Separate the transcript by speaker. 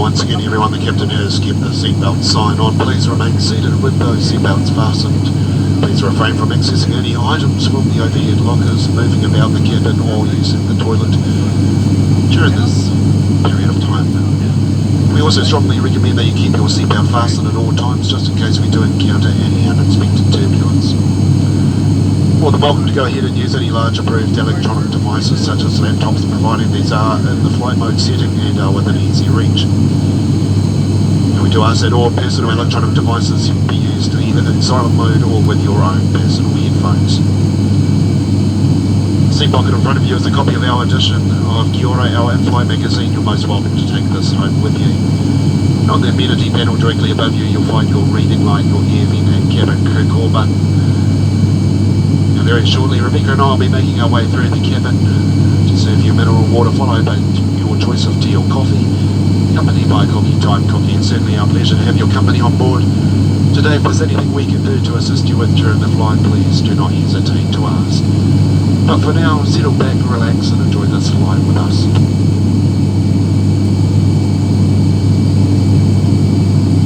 Speaker 1: once again everyone, the captain has kept the seatbelt sign on. Please remain seated with those seatbelts fastened. Please refrain from accessing any items from the overhead lockers, moving about the cabin or using the toilet during this period of time. We also strongly recommend that you keep your seatbelt fastened at all times, just in case we do encounter any unexpected turbulence. More than welcome to go ahead and use any large approved electronic devices such as laptops, providing these are in the flight mode setting and are within easy reach. And we do ask that all personal electronic devices be used either in silent mode or with your own personal headphones. The seat pocket in front of you is a copy of our edition of Kia Ora, our in-flight magazine. You're most welcome to take this home with you. And on the amenity panel directly above you, you'll find your reading light, your air vent and cabin crew call button. Very shortly, Rebecca and I will be making our way through the cabin to serve you mineral water, followed by your choice of tea or coffee, accompanied by coffee time coffee. It's certainly our pleasure to have your company on board. Today, if there's anything we can do to assist you with during the flight, please do not hesitate to ask. But for now, settle back, relax and enjoy this flight with us.